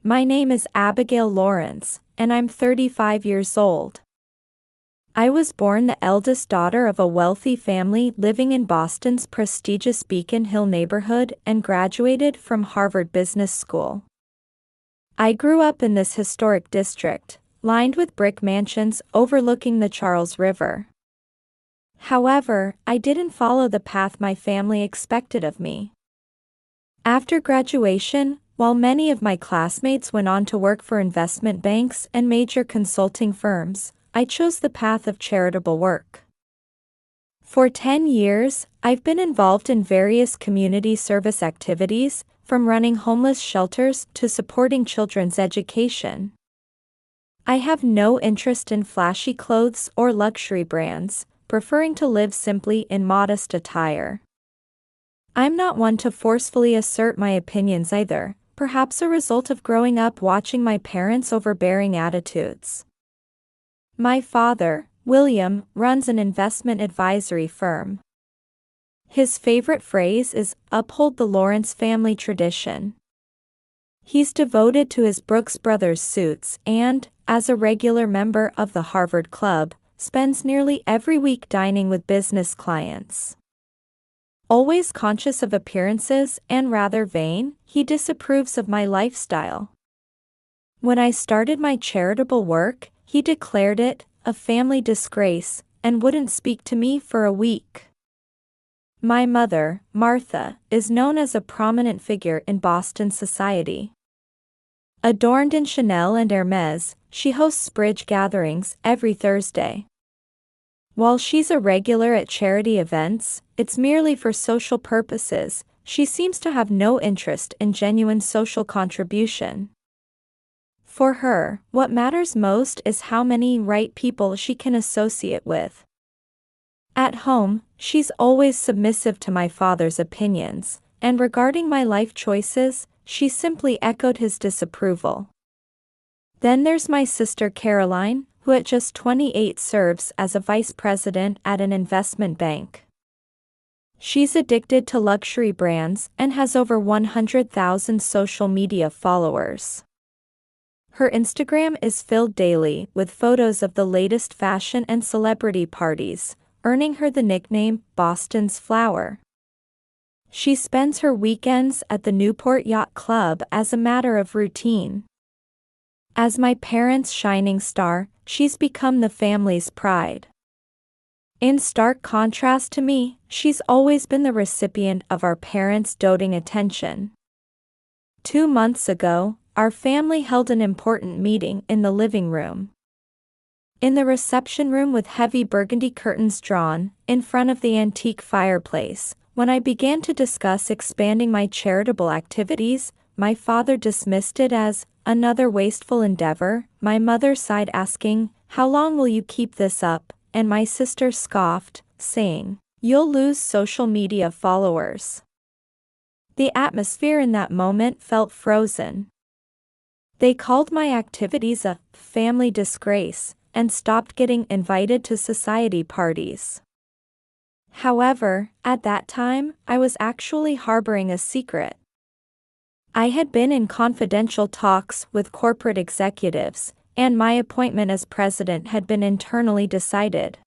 My name is Abigail Lawrence, and I'm 35 years old. I was born the eldest daughter of a wealthy family living in Boston's prestigious Beacon Hill neighborhood and graduated from Harvard Business School. I grew up in this historic district, lined with brick mansions overlooking the Charles River. However, I didn't follow the path my family expected of me. After graduation, while many of my classmates went on to work for investment banks and major consulting firms, I chose the path of charitable work. For 10 years, I've been involved in various community service activities, from running homeless shelters to supporting children's education. I have no interest in flashy clothes or luxury brands, preferring to live simply in modest attire. I'm not one to forcefully assert my opinions either, perhaps a result of growing up watching my parents' overbearing attitudes. My father, William, runs an investment advisory firm. His favorite phrase is, "Uphold the Lawrence family tradition." He's devoted to his Brooks Brothers suits and, as a regular member of the Harvard Club, spends nearly every week dining with business clients. Always conscious of appearances and rather vain, he disapproves of my lifestyle. When I started my charitable work, he declared it a family disgrace and wouldn't speak to me for a week. My mother, Martha, is known as a prominent figure in Boston society. Adorned in Chanel and Hermes, she hosts bridge gatherings every Thursday. While she's a regular at charity events, it's merely for social purposes. She seems to have no interest in genuine social contribution. For her, what matters most is how many right people she can associate with. At home, she's always submissive to my father's opinions, and regarding my life choices, she simply echoed his disapproval. Then there's my sister Caroline, who at just 28 serves as a vice president at an investment bank. She's addicted to luxury brands and has over 100,000 social media followers. Her Instagram is filled daily with photos of the latest fashion and celebrity parties, earning her the nickname Boston's Flower. She spends her weekends at the Newport Yacht Club as a matter of routine. As my parents' shining star, she's become the family's pride. In stark contrast to me, she's always been the recipient of our parents' doting attention. 2 months ago, our family held an important meeting in the living room. In the reception room with heavy burgundy curtains drawn, in front of the antique fireplace, when I began to discuss expanding my charitable activities, my father dismissed it as another wasteful endeavor. My mother sighed, asking, "How long will you keep this up?" And my sister scoffed, saying, "You'll lose social media followers." The atmosphere in that moment felt frozen. They called my activities a family disgrace and stopped getting invited to society parties. However, at that time, I was actually harboring a secret. I had been in confidential talks with corporate executives, and my appointment as president had been internally decided.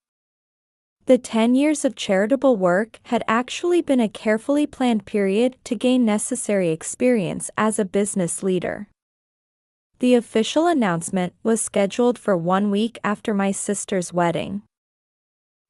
The 10 years of charitable work had actually been a carefully planned period to gain necessary experience as a business leader. The official announcement was scheduled for 1 week after my sister's wedding.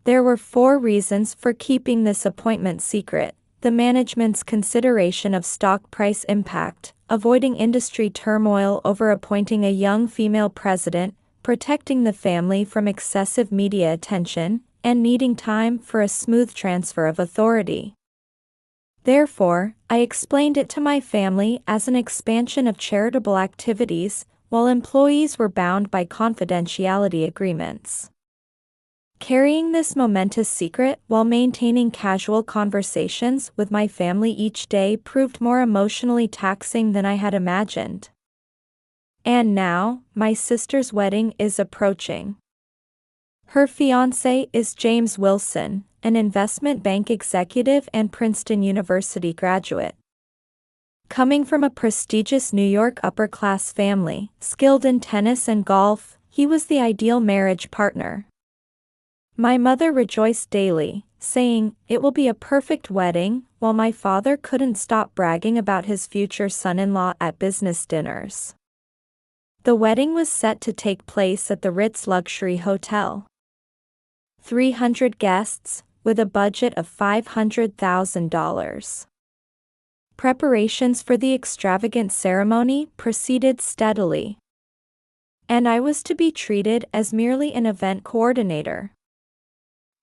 There were 4 reasons for keeping this appointment secret: the management's consideration of stock price impact, avoiding industry turmoil over appointing a young female president, protecting the family from excessive media attention, and needing time for a smooth transfer of authority. Therefore, I explained it to my family as an expansion of charitable activities, while employees were bound by confidentiality agreements. Carrying this momentous secret while maintaining casual conversations with my family each day proved more emotionally taxing than I had imagined. And now, my sister's wedding is approaching. Her fiancé is James Wilson, an investment bank executive and Princeton University graduate. Coming from a prestigious New York upper-class family, skilled in tennis and golf, he was the ideal marriage partner. My mother rejoiced daily, saying, "It will be a perfect wedding," while my father couldn't stop bragging about his future son-in-law at business dinners. The wedding was set to take place at the Ritz Luxury Hotel. 300 guests, with a budget of $500,000. Preparations for the extravagant ceremony proceeded steadily. And I was to be treated as merely an event coordinator.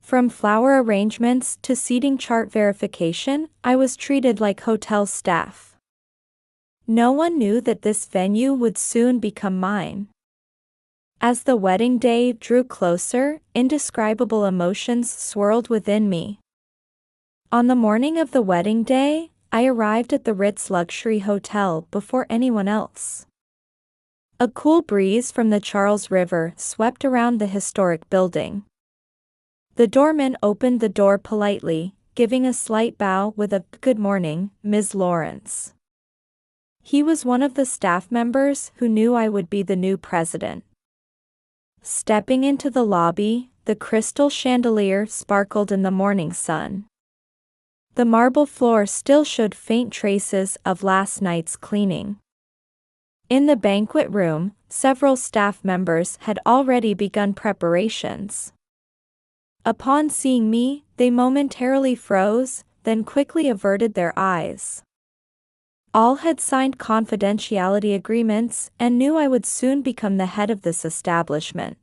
From flower arrangements to seating chart verification, I was treated like hotel staff. No one knew that this venue would soon become mine. As the wedding day drew closer, indescribable emotions swirled within me. On the morning of the wedding day, I arrived at the Ritz Luxury Hotel before anyone else. A cool breeze from the Charles River swept around the historic building. The doorman opened the door politely, giving a slight bow with a "Good morning, Ms. Lawrence." He was one of the staff members who knew I would be the new president. Stepping into the lobby, the crystal chandelier sparkled in the morning sun. The marble floor still showed faint traces of last night's cleaning. In the banquet room, several staff members had already begun preparations. Upon seeing me, they momentarily froze, then quickly averted their eyes. All had signed confidentiality agreements and knew I would soon become the head of this establishment.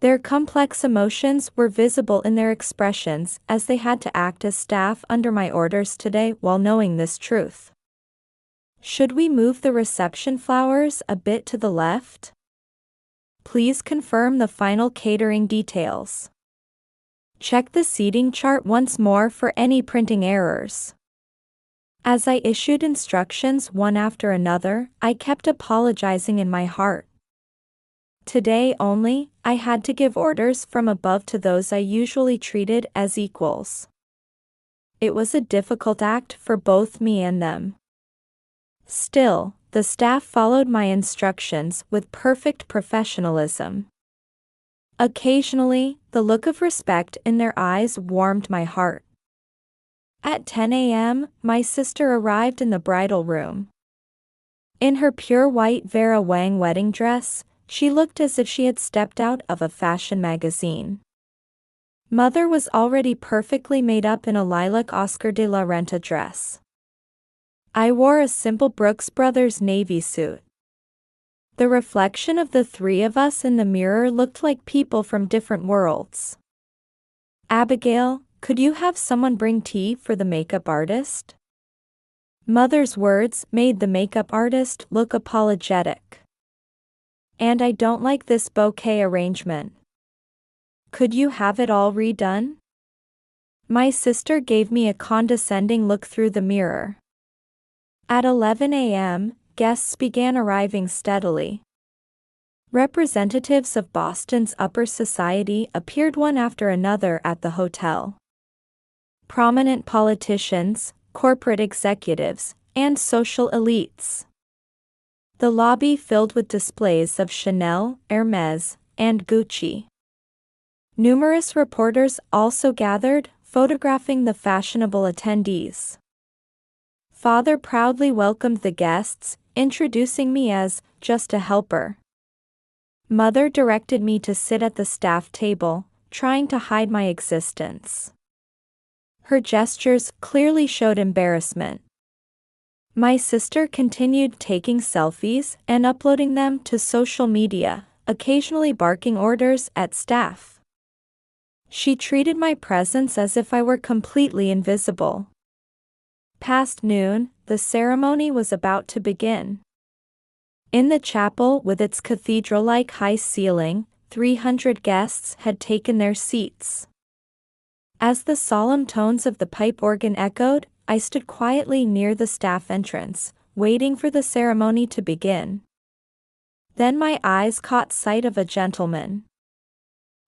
Their complex emotions were visible in their expressions as they had to act as staff under my orders today while knowing this truth. Should we move the reception flowers a bit to the left? Please confirm the final catering details. Check the seating chart once more for any printing errors. As I issued instructions one after another, I kept apologizing in my heart. Today only, I had to give orders from above to those I usually treated as equals. It was a difficult act for both me and them. Still, the staff followed my instructions with perfect professionalism. Occasionally, the look of respect in their eyes warmed my heart. At 10 a.m., my sister arrived in the bridal room. In her pure white Vera Wang wedding dress, she looked as if she had stepped out of a fashion magazine. Mother was already perfectly made up in a lilac Oscar de la Renta dress. I wore a simple Brooks Brothers navy suit. The reflection of the three of us in the mirror looked like people from different worlds. "Abigail, could you have someone bring tea for the makeup artist?" Mother's words made the makeup artist look apologetic. "And I don't like this bouquet arrangement. Could you have it all redone?" My sister gave me a condescending look through the mirror. At 11 a.m., guests began arriving steadily. Representatives of Boston's upper society appeared one after another at the hotel. Prominent politicians, corporate executives, and social elites. The lobby filled with displays of Chanel, Hermes, and Gucci. Numerous reporters also gathered, photographing the fashionable attendees. Father proudly welcomed the guests, introducing me as just a helper. Mother directed me to sit at the staff table, trying to hide my existence. Her gestures clearly showed embarrassment. My sister continued taking selfies and uploading them to social media, occasionally barking orders at staff. She treated my presence as if I were completely invisible. Past noon, the ceremony was about to begin. In the chapel with its cathedral-like high ceiling, 300 guests had taken their seats. As the solemn tones of the pipe organ echoed, I stood quietly near the staff entrance, waiting for the ceremony to begin. Then my eyes caught sight of a gentleman.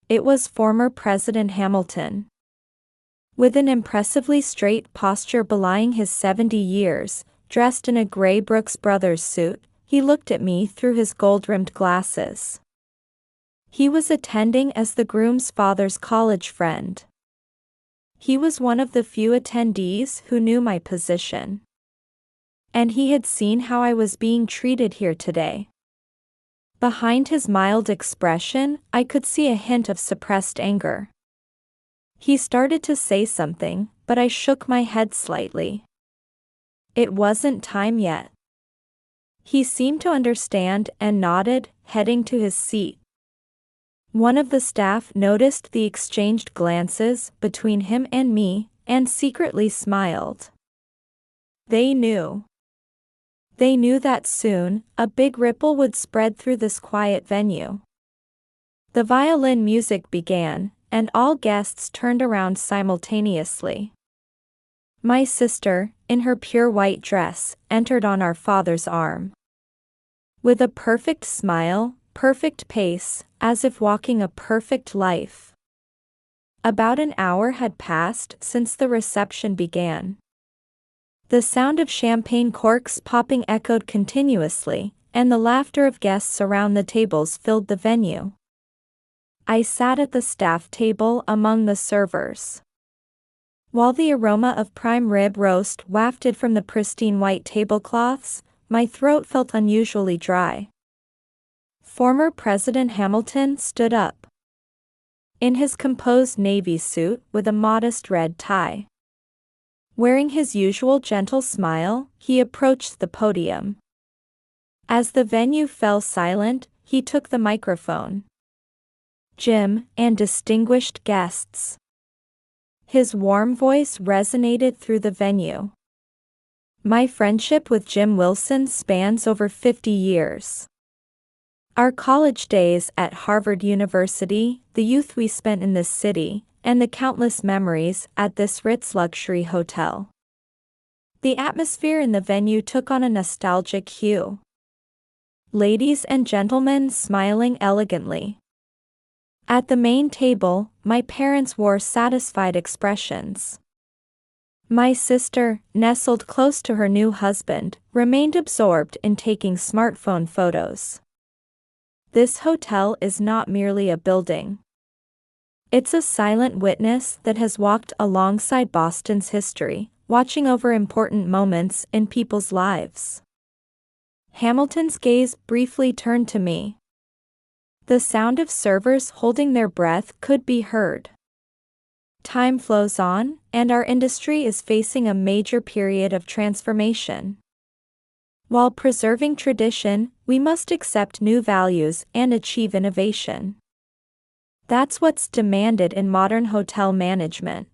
It was former President Hamilton. With an impressively straight posture belying his 70 years, dressed in a gray Brooks Brothers suit. He looked at me through his gold-rimmed glasses. He was attending as the groom's father's college friend. He was one of the few attendees who knew my position. And he had seen how I was being treated here today. Behind his mild expression, I could see a hint of suppressed anger. He started to say something, but I shook my head slightly. It wasn't time yet. He seemed to understand and nodded, heading to his seat. One of the staff noticed the exchanged glances between him and me, and secretly smiled. They knew. They knew that soon, a big ripple would spread through this quiet venue. The violin music began, and all guests turned around simultaneously. My sister, in her pure white dress, entered on our father's arm. With a perfect smile, perfect pace, as if walking a perfect life. About an hour had passed since the reception began. The sound of champagne corks popping echoed continuously, and the laughter of guests around the tables filled the venue. I sat at the staff table among the servers. While the aroma of prime rib roast wafted from the pristine white tablecloths, my throat felt unusually dry. Former President Hamilton stood up. In his composed navy suit with a modest red tie. Wearing his usual gentle smile, he approached the podium. As the venue fell silent, he took the microphone. Jim, and distinguished guests. His warm voice resonated through the venue. My friendship with Jim Wilson spans over 50 years. Our college days at Harvard University, the youth we spent in this city, and the countless memories at this Ritz luxury hotel. The atmosphere in the venue took on a nostalgic hue. Ladies and gentlemen smiling elegantly. At the main table, my parents wore satisfied expressions. My sister, nestled close to her new husband, remained absorbed in taking smartphone photos. This hotel is not merely a building. It's a silent witness that has walked alongside Boston's history, watching over important moments in people's lives. Hamilton's gaze briefly turned to me. The sound of servers holding their breath could be heard. Time flows on, and our industry is facing a major period of transformation. While preserving tradition, we must accept new values and achieve innovation. That's what's demanded in modern hotel management.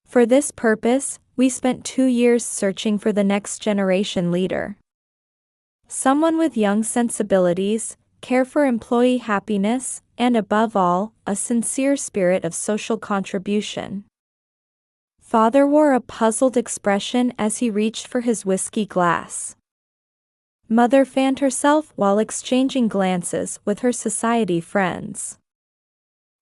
For this purpose, we spent 2 years searching for the next generation leader. Someone with young sensibilities, care for employee happiness, and above all, a sincere spirit of social contribution. Father wore a puzzled expression as he reached for his whiskey glass. Mother fanned herself while exchanging glances with her society friends.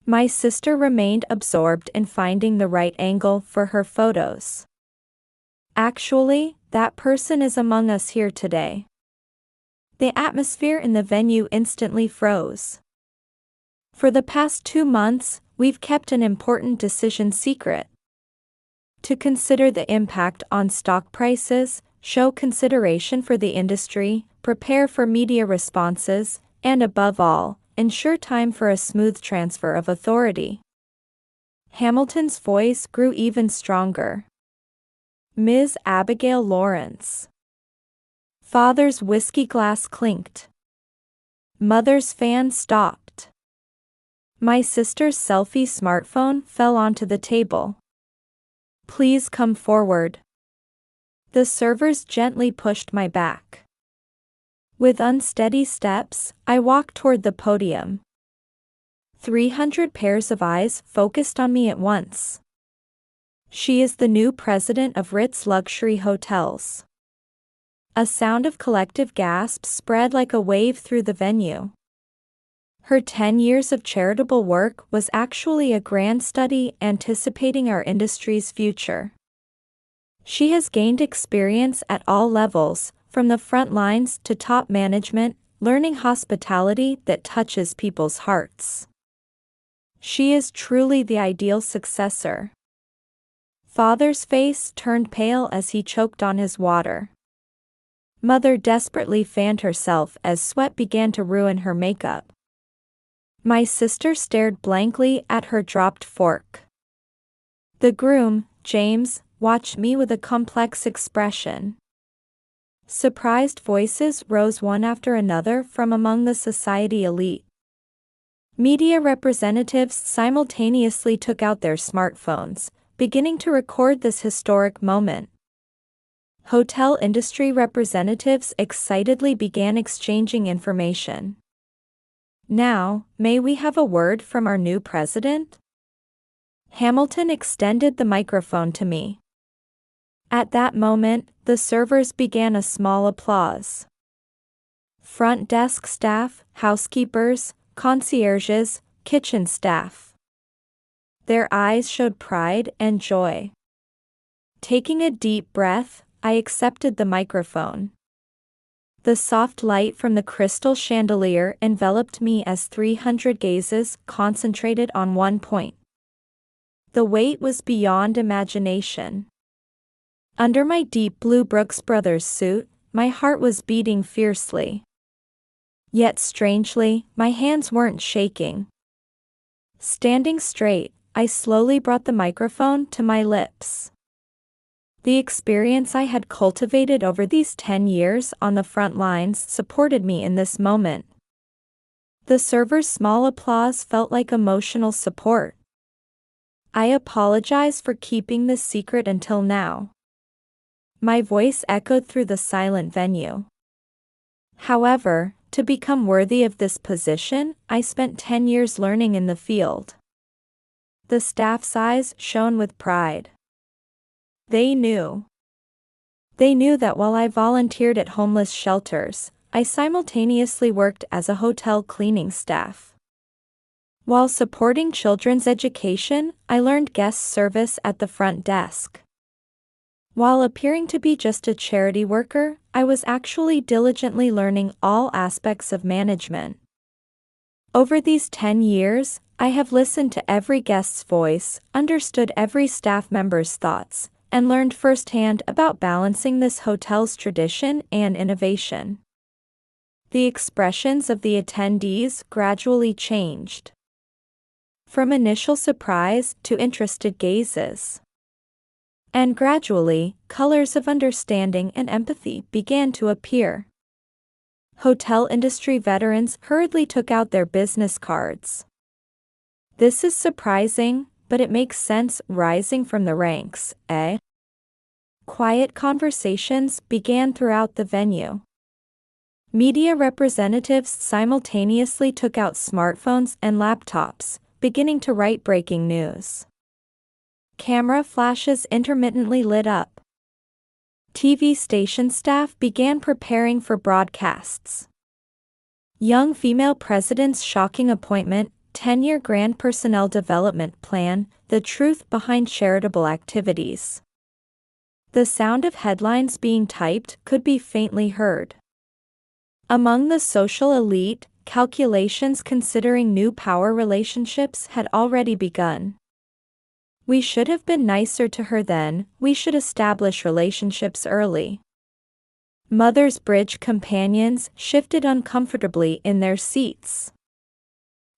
My sister remained absorbed in finding the right angle for her photos. Actually, that person is among us here today. The atmosphere in the venue instantly froze. For the past 2 months, we've kept an important decision secret. To consider the impact on stock prices, show consideration for the industry, prepare for media responses, and above all, ensure time for a smooth transfer of authority. Hamilton's voice grew even stronger. Ms. Abigail Lawrence. Father's whiskey glass clinked. Mother's fan stopped. My sister's selfie smartphone fell onto the table. Please come forward. The servers gently pushed my back. With unsteady steps, I walked toward the podium. 300 pairs of eyes focused on me at once. She is the new president of Ritz Luxury Hotels. A sound of collective gasps spread like a wave through the venue. Her 10 years of charitable work was actually a grand study anticipating our industry's future. She has gained experience at all levels, from the front lines to top management, learning hospitality that touches people's hearts. She is truly the ideal successor. Father's face turned pale as he choked on his water. Mother desperately fanned herself as sweat began to ruin her makeup. My sister stared blankly at her dropped fork. The groom, James, watched me with a complex expression. Surprised voices rose one after another from among the society elite. Media representatives simultaneously took out their smartphones, beginning to record this historic moment. Hotel industry representatives excitedly began exchanging information. "Now, may we have a word from our new president?" Hamilton extended the microphone to me. At that moment, the servers began a small applause. Front desk staff, housekeepers, concierges, kitchen staff. Their eyes showed pride and joy. Taking a deep breath, I accepted the microphone. The soft light from the crystal chandelier enveloped me as 300 gazes concentrated on one point. The weight was beyond imagination. Under my deep blue Brooks Brothers suit, my heart was beating fiercely. Yet strangely, my hands weren't shaking. Standing straight, I slowly brought the microphone to my lips. The experience I had cultivated over these 10 years on the front lines supported me in this moment. The server's small applause felt like emotional support. "I apologize for keeping this secret until now." My voice echoed through the silent venue. However, to become worthy of this position, I spent 10 years learning in the field. The staff's eyes shone with pride. They knew that while I volunteered at homeless shelters, I simultaneously worked as a hotel cleaning staff. While supporting children's education, I learned guest service at the front desk. While appearing to be just a charity worker, I was actually diligently learning all aspects of management. Over these 10 years, I have listened to every guest's voice, understood every staff member's thoughts, and learned firsthand about balancing this hotel's tradition and innovation. The expressions of the attendees gradually changed. From initial surprise to interested gazes. And gradually, colors of understanding and empathy began to appear. Hotel industry veterans hurriedly took out their business cards. "This is surprising, but it makes sense," rising from the ranks, eh? Quiet conversations began throughout the venue. Media representatives simultaneously took out smartphones and laptops, beginning to write breaking news. Camera flashes intermittently lit up. TV station staff began preparing for broadcasts. Young female president's shocking appointment, 10-year grand personnel development plan, the truth behind charitable activities. The sound of headlines being typed could be faintly heard. Among the social elite, calculations considering new power relationships had already begun. "We should have been nicer to her then, we should establish relationships early." Mother's bridge companions shifted uncomfortably in their seats.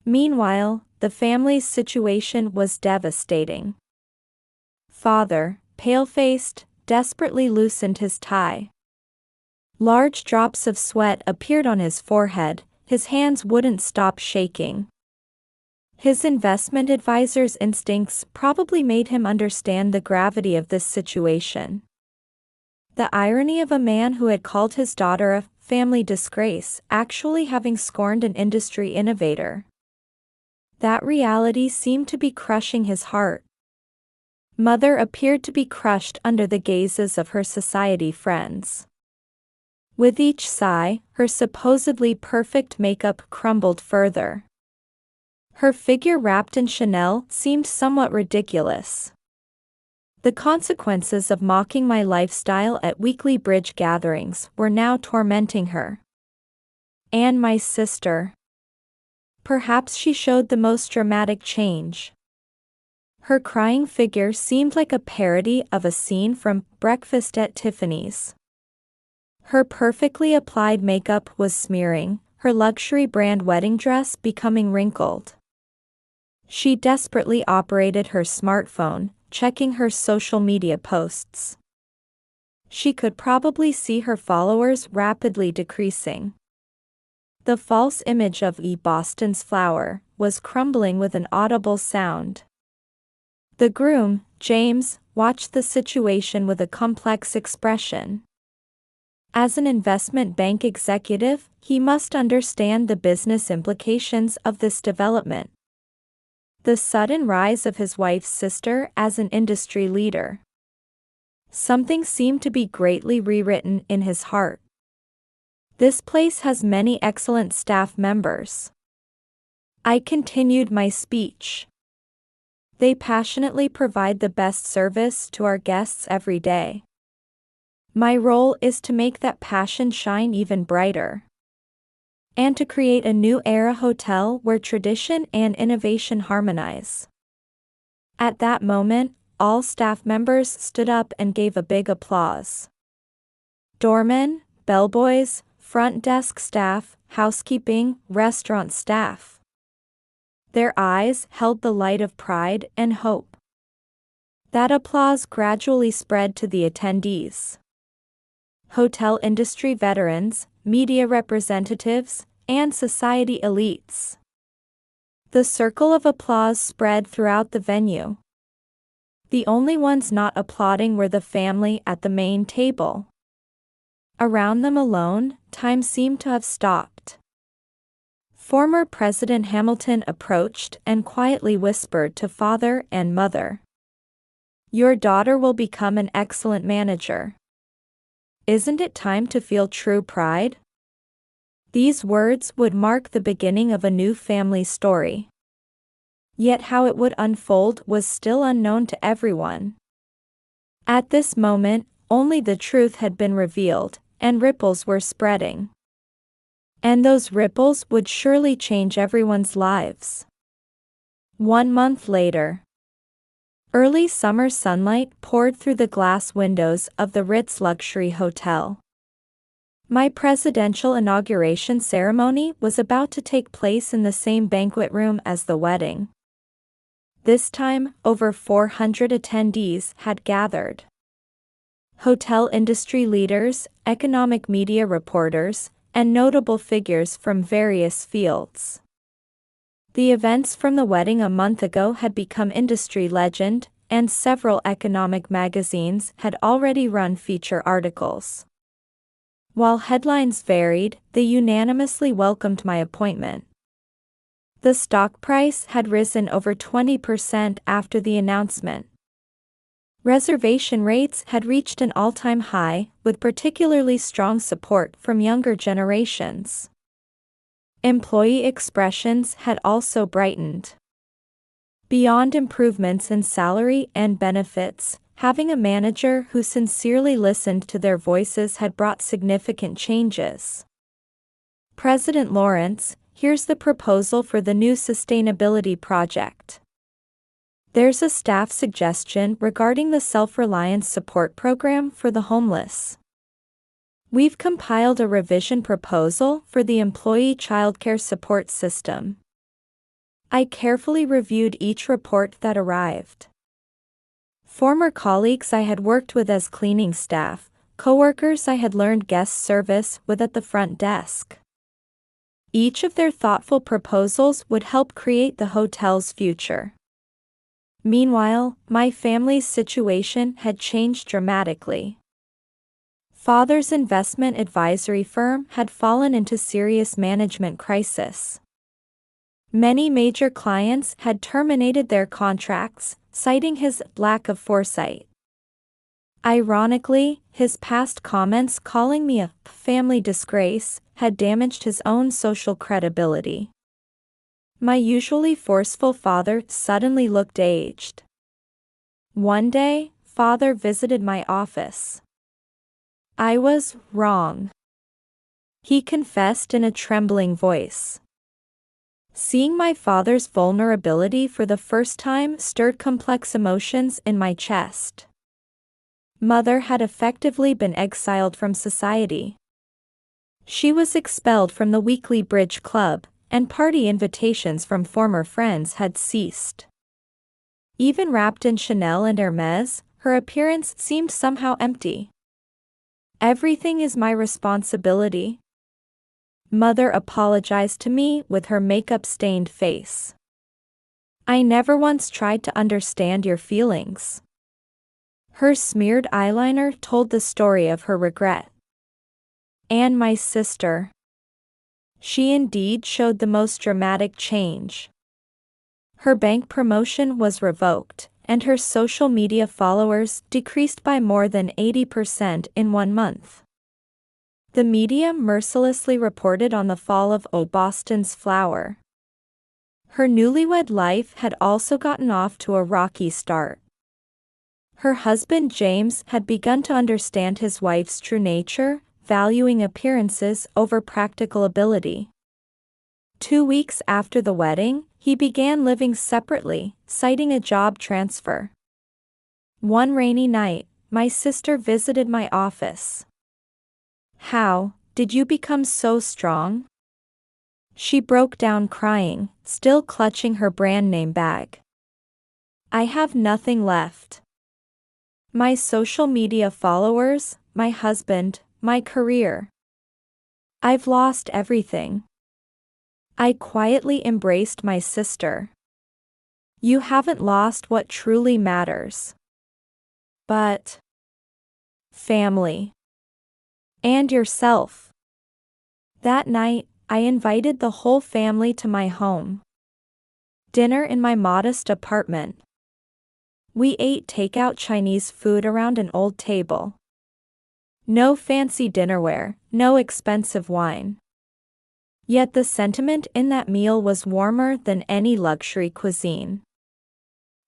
Meanwhile, the family's situation was devastating. Father, pale-faced, desperately loosened his tie. Large drops of sweat appeared on his forehead, his hands wouldn't stop shaking. His investment advisor's instincts probably made him understand the gravity of this situation. The irony of a man who had called his daughter a family disgrace actually having scorned an industry innovator. That reality seemed to be crushing his heart. Mother appeared to be crushed under the gazes of her society friends. With each sigh, her supposedly perfect makeup crumbled further. Her figure wrapped in Chanel seemed somewhat ridiculous. The consequences of mocking my lifestyle at weekly bridge gatherings were now tormenting her. And my sister. Perhaps she showed the most dramatic change. Her crying figure seemed like a parody of a scene from Breakfast at Tiffany's. Her perfectly applied makeup was smearing, her luxury brand wedding dress becoming wrinkled. She desperately operated her smartphone, checking her social media posts. She could probably see her followers rapidly decreasing. The false image of Boston's flower was crumbling with an audible sound. The groom, James, watched the situation with a complex expression. As an investment bank executive, he must understand the business implications of this development. The sudden rise of his wife's sister as an industry leader. Something seemed to be greatly rewritten in his heart. This place has many excellent staff members. I continued my speech. They passionately provide the best service to our guests every day. My role is to make that passion shine even brighter. And to create a new era hotel where tradition and innovation harmonize. At that moment, all staff members stood up and gave a big applause. Doormen, bellboys, front desk staff, housekeeping, restaurant staff. Their eyes held the light of pride and hope. That applause gradually spread to the attendees. Hotel industry veterans, media representatives, and society elites. The circle of applause spread throughout the venue. The only ones not applauding were the family at the main table. Around them alone, time seemed to have stopped. Former President Hamilton approached and quietly whispered to father and mother. "Your daughter will become an excellent manager. Isn't it time to feel true pride?" These words would mark the beginning of a new family story. Yet how it would unfold was still unknown to everyone. At this moment, only the truth had been revealed, and ripples were spreading. And those ripples would surely change everyone's lives. 1 month later. Early summer sunlight poured through the glass windows of the Ritz Luxury Hotel. My presidential inauguration ceremony was about to take place in the same banquet room as the wedding. This time, over 400 attendees had gathered. Hotel industry leaders, economic media reporters, and notable figures from various fields. The events from the wedding a month ago had become industry legend, and several economic magazines had already run feature articles. While headlines varied, they unanimously welcomed my appointment. The stock price had risen over 20% after the announcement. Reservation rates had reached an all-time high, with particularly strong support from younger generations. Employee expressions had also brightened. Beyond improvements in salary and benefits, having a manager who sincerely listened to their voices had brought significant changes. President Lawrence, here's the proposal for the new sustainability project. There's a staff suggestion regarding the self-reliance support program for the homeless. We've compiled a revision proposal for the employee childcare support system. I carefully reviewed each report that arrived. Former colleagues I had worked with as cleaning staff, coworkers I had learned guest service with at the front desk. Each of their thoughtful proposals would help create the hotel's future. Meanwhile, my family's situation had changed dramatically. Father's investment advisory firm had fallen into serious management crisis. Many major clients had terminated their contracts, citing his lack of foresight. Ironically, his past comments calling me a family disgrace had damaged his own social credibility. My usually forceful father suddenly looked aged. One day, Father visited my office. I was wrong, he confessed in a trembling voice. Seeing my father's vulnerability for the first time stirred complex emotions in my chest. Mother had effectively been exiled from society. She was expelled from the weekly bridge club, and party invitations from former friends had ceased. Even wrapped in Chanel and Hermes, her appearance seemed somehow empty. Everything is my responsibility. Mother apologized to me with her makeup-stained face. I never once tried to understand your feelings. Her smeared eyeliner told the story of her regret. And my sister. She indeed showed the most dramatic change. Her bank promotion was revoked, and her social media followers decreased by more than 80% in 1 month. The media mercilessly reported on the fall of Boston's flower. Her newlywed life had also gotten off to a rocky start. Her husband James had begun to understand his wife's true nature, valuing appearances over practical ability. 2 weeks after the wedding, he began living separately, citing a job transfer. One rainy night, my sister visited my office. How did you become so strong? She broke down crying, still clutching her brand name bag. I have nothing left. My social media followers, my husband, my career. I've lost everything. I quietly embraced my sister. You haven't lost what truly matters. But family. And yourself. That night, I invited the whole family to my home. Dinner in my modest apartment. We ate takeout Chinese food around an old table. No fancy dinnerware, no expensive wine. Yet the sentiment in that meal was warmer than any luxury cuisine.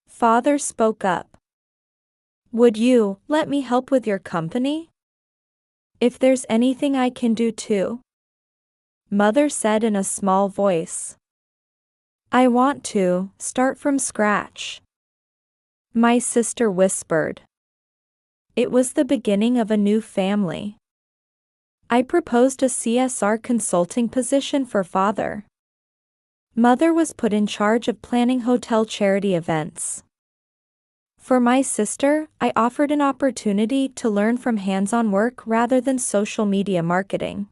Father spoke up. Would you let me help with your company? If there's anything I can do too. Mother said in a small voice. I want to start from scratch. My sister whispered. It was the beginning of a new family. I proposed a CSR consulting position for father. Mother was put in charge of planning hotel charity events. For my sister, I offered an opportunity to learn from hands-on work rather than social media marketing.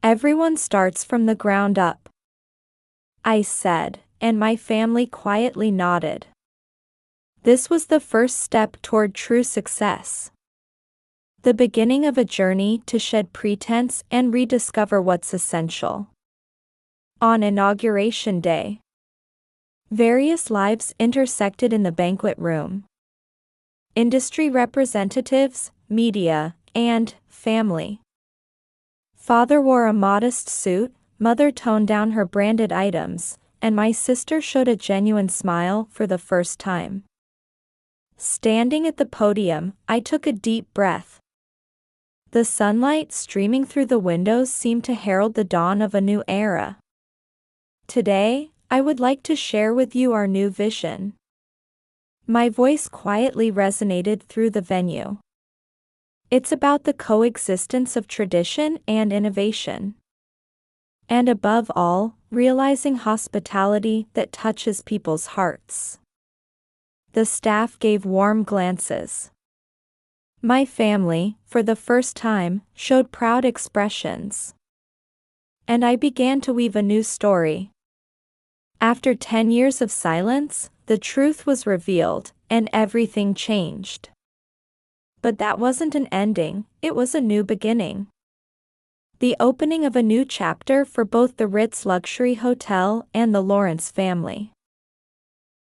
Everyone starts from the ground up, I said, and my family quietly nodded. This was the first step toward true success. The beginning of a journey to shed pretense and rediscover what's essential. On Inauguration Day, various lives intersected in the banquet room. Industry representatives, media, and family. Father wore a modest suit, mother toned down her branded items, and my sister showed a genuine smile for the first time. Standing at the podium, I took a deep breath. The sunlight streaming through the windows seemed to herald the dawn of a new era. Today, I would like to share with you our new vision. My voice quietly resonated through the venue. It's about the coexistence of tradition and innovation. And above all, realizing hospitality that touches people's hearts. The staff gave warm glances. My family, for the first time, showed proud expressions. And I began to weave a new story. After 10 years of silence, the truth was revealed, and everything changed. But that wasn't an ending, it was a new beginning. The opening of a new chapter for both the Ritz Luxury Hotel and the Lawrence family.